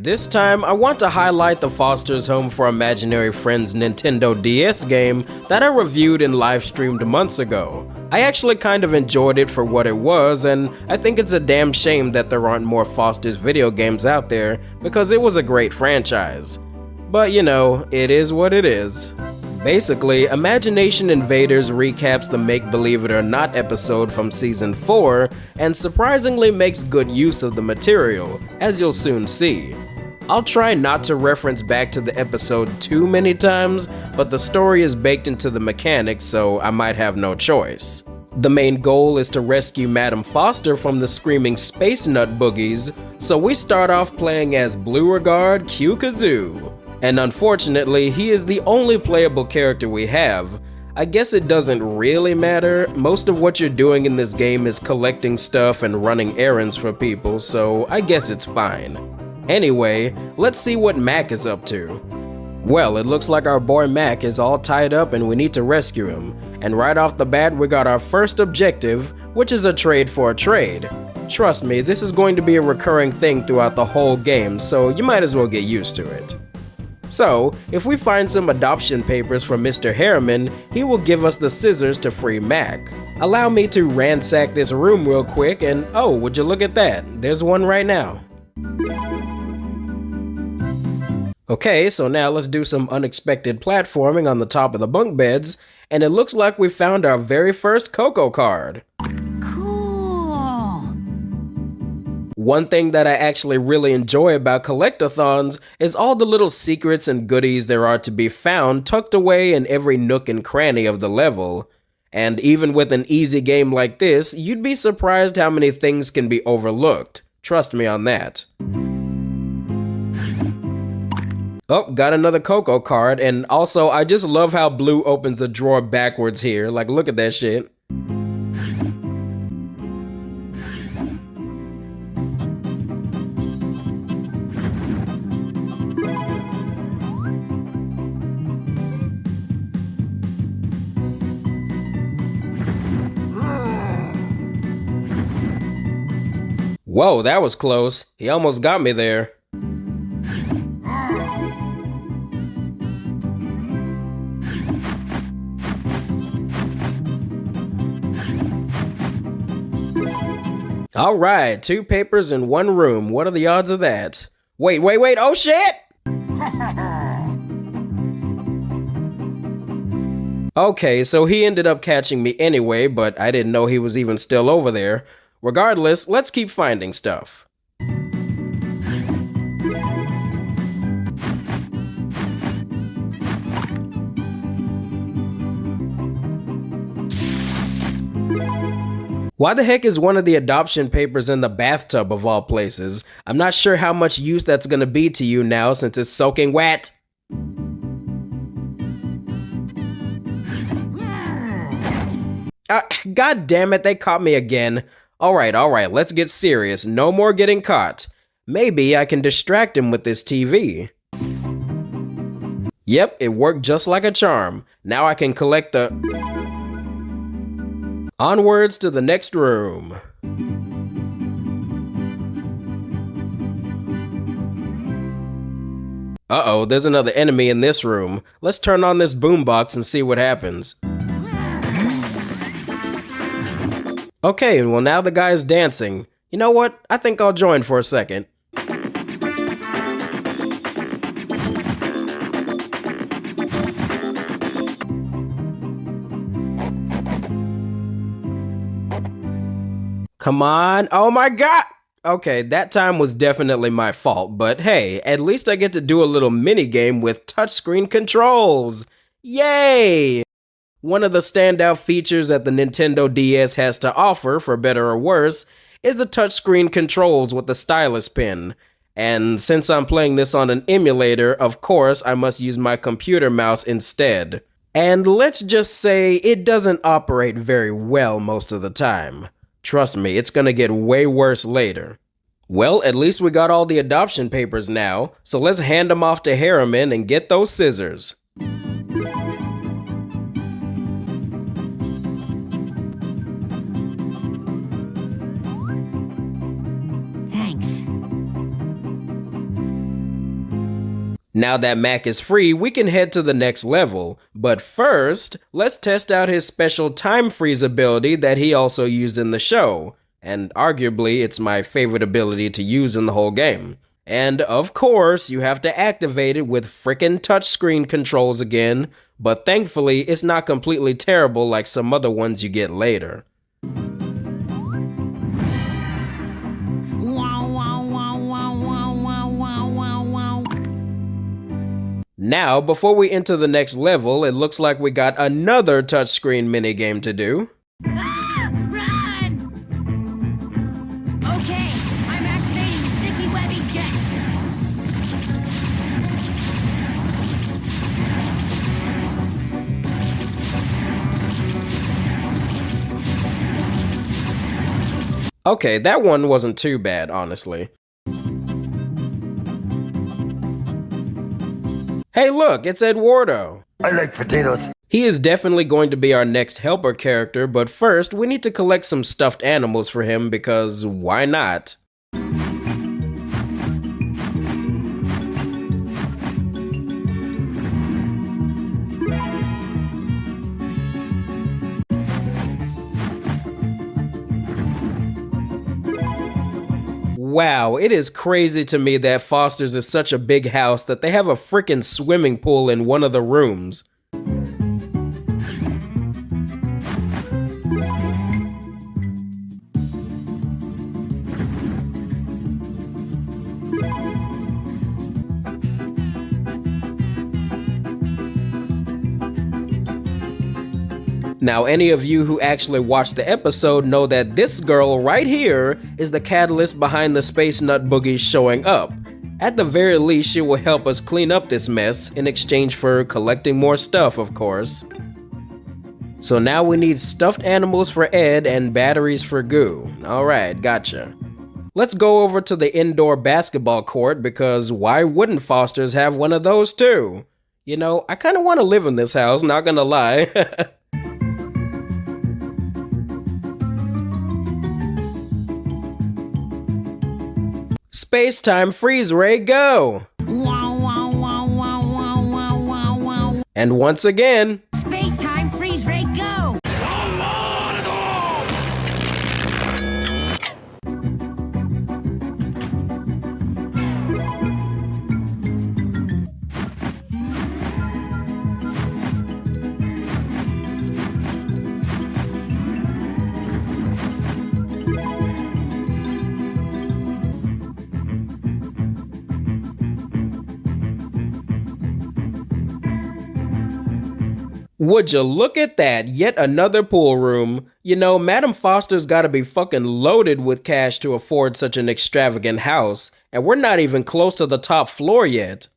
This time, I want to highlight the Foster's Home for Imaginary Friends Nintendo DS game that I reviewed and live streamed months ago. I actually kind of enjoyed it for what it was, and I think it's a damn shame that there aren't more Foster's video games out there because it was a great franchise. But you know, it is what it is. Basically, Imagination Invaders recaps the Make Believe It or Not episode from Season 4 and surprisingly makes good use of the material, as you'll soon see. I'll try not to reference back to the episode too many times, but the story is baked into the mechanics, so I might have no choice. The main goal is to rescue Madam Foster from the screaming space nut boogies, so we start off playing as Beauregard Q Kazoo. And unfortunately, he is the only playable character we have. I guess it doesn't really matter. Most of what you're doing in this game is collecting stuff and running errands for people, so I guess it's fine. Anyway, let's see what Mac is up to. Well, it looks like our boy Mac is all tied up and we need to rescue him. And right off the bat, we got our first objective, which is a trade for a trade. Trust me, this is going to be a recurring thing throughout the whole game, so you might as well get used to it. So, if we find some adoption papers from Mr. Harriman, he will give us the scissors to free Mac. Allow me to ransack this room real quick and oh, would you look at that, there's one right now. Okay, so now let's do some unexpected platforming on the top of the bunk beds, and it looks like we found our very first Coco card. One thing that I actually really enjoy about collectathons is all the little secrets and goodies there are to be found tucked away in every nook and cranny of the level. And even with an easy game like this, you'd be surprised how many things can be overlooked. Trust me on that. Oh, got another Coco card, and also I just love how Blue opens the drawer backwards here. Like, look at that shit. Whoa, that was close. He almost got me there. Alright, 2 papers in 1 room. What are the odds of that? Wait, oh shit! Okay, so he ended up catching me anyway, but I didn't know he was even still over there. Regardless, let's keep finding stuff. Why the heck is one of the adoption papers in the bathtub of all places? I'm not sure how much use that's gonna be to you now since it's soaking wet. God damn it, they caught me again. Alright, let's get serious. No more getting caught. Maybe I can distract him with this TV. Yep, it worked just like a charm. Now I can collect the... Onwards to the next room. Uh-oh, there's another enemy in this room. Let's turn on this boombox and see what happens. Okay, well now the guy's dancing. You know what? I think I'll join for a second. Come on. Oh my god! Okay, that time was definitely my fault, but hey, at least I get to do a little mini game with touchscreen controls. Yay! One of the standout features that the Nintendo DS has to offer, for better or worse, is the touchscreen controls with the stylus pen. And since I'm playing this on an emulator, of course I must use my computer mouse instead. And let's just say it doesn't operate very well most of the time. Trust me, it's gonna get way worse later. Well, at least we got all the adoption papers now, so let's hand them off to Harriman and get those scissors. Thanks. Now that Mac is free, we can head to the next level, but first, let's test out his special time freeze ability that he also used in the show, and arguably it's my favorite ability to use in the whole game. And of course, you have to activate it with frickin' touchscreen controls again, but thankfully it's not completely terrible like some other ones you get later. Now, before we enter the next level, it looks like we got another touchscreen minigame to do. Ah! Run! Okay, I'm activating the sticky webby jets. Okay, that one wasn't too bad, honestly. Hey look, it's Eduardo. I like potatoes. He is definitely going to be our next helper character, but first we need to collect some stuffed animals for him because why not? Wow, it is crazy to me that Foster's is such a big house that they have a freaking swimming pool in one of the rooms. Now, any of you who actually watched the episode know that this girl right here is the catalyst behind the Space Nut Boogies showing up. At the very least, she will help us clean up this mess in exchange for collecting more stuff, of course. So now we need stuffed animals for Ed and batteries for Goo. Alright, gotcha. Let's go over to the indoor basketball court because why wouldn't Foster's have one of those too? You know, I kinda wanna live in this house, not gonna lie. Space-time freeze ray, go! And once again, Space-time freeze ray, go! would you look at that, yet another pool room. You know, Madam Foster's gotta be fucking loaded with cash to afford such an extravagant house, and we're not even close to the top floor yet.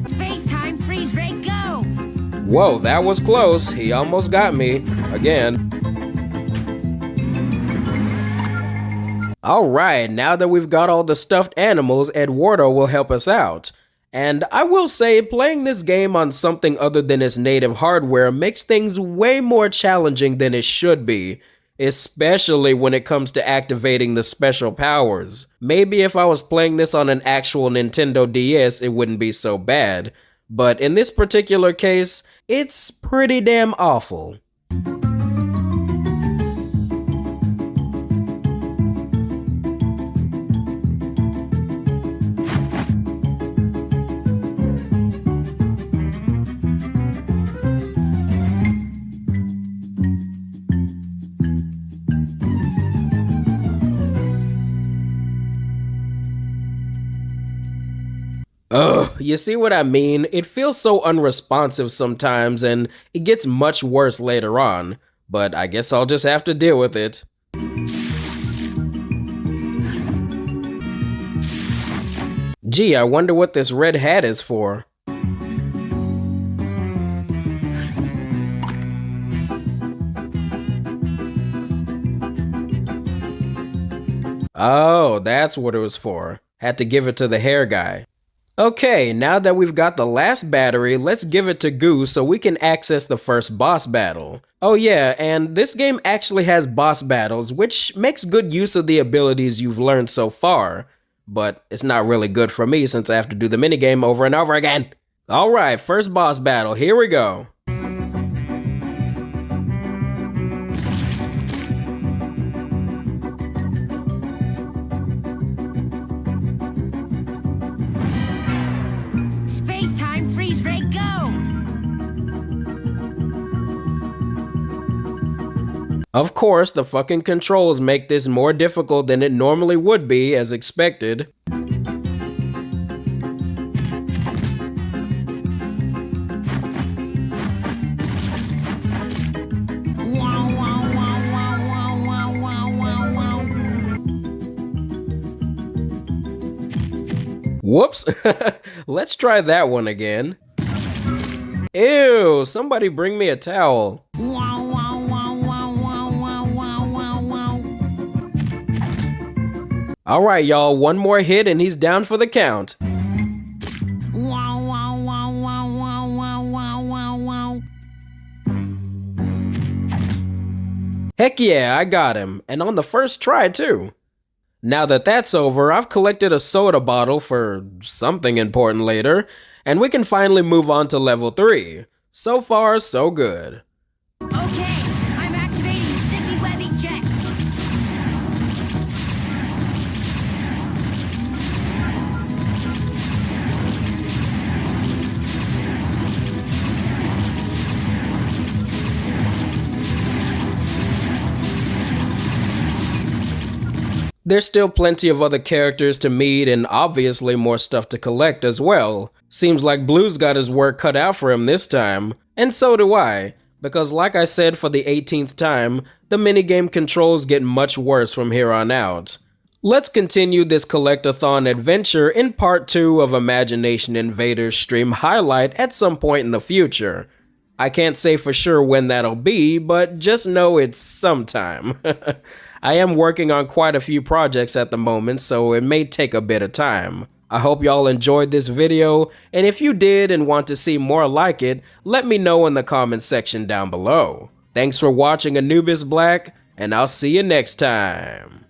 Space-time freeze ray, go! Whoa, that was close. He almost got me. Again. Alright, now that we've got all the stuffed animals, Eduardo will help us out. And I will say, playing this game on something other than its native hardware makes things way more challenging than it should be, especially when it comes to activating the special powers. Maybe if I was playing this on an actual Nintendo DS, it wouldn't be so bad, but in this particular case, it's pretty damn awful. Ugh, you see what I mean? It feels so unresponsive sometimes, and it gets much worse later on. But I guess I'll just have to deal with it. Gee, I wonder what this red hat is for. Oh, that's what it was for. Had to give it to the hair guy. Okay, now that we've got the last battery, let's give it to Goo so we can access the first boss battle. Oh yeah, and this game actually has boss battles, which makes good use of the abilities you've learned so far. But it's not really good for me since I have to do the minigame over and over again. Alright, first boss battle, here we go. Space time freeze rate go. Of course, the fucking controls make this more difficult than it normally would be, as expected. Wow, wow, wow, wow, wow, wow, wow, wow, wow. Whoops. Let's try that one again. Ew, somebody bring me a towel. Wow, wow, wow, wow, wow, wow, wow, wow, wow. Alright, y'all, one more hit and he's down for the count. Wow, wow, wow, wow, wow, wow, wow, wow, wow. Heck yeah, I got him, and on the first try too. Now that that's over, I've collected a soda bottle for something important later, and we can finally move on to level 3. So far, so good. Okay, I'm activating sticky webby jets. There's still plenty of other characters to meet and obviously more stuff to collect as well. Seems like Bloo's got his work cut out for him this time. And so do I, because like I said for the 18th time, the minigame controls get much worse from here on out. Let's continue this collectathon adventure in part 2 of Imagination Invaders stream highlight at some point in the future. I can't say for sure when that'll be, but just know it's sometime. I am working on quite a few projects at the moment, so it may take a bit of time. I hope y'all enjoyed this video, and if you did and want to see more like it, let me know in the comments section down below. Thanks for watching Anubis Black, and I'll see you next time.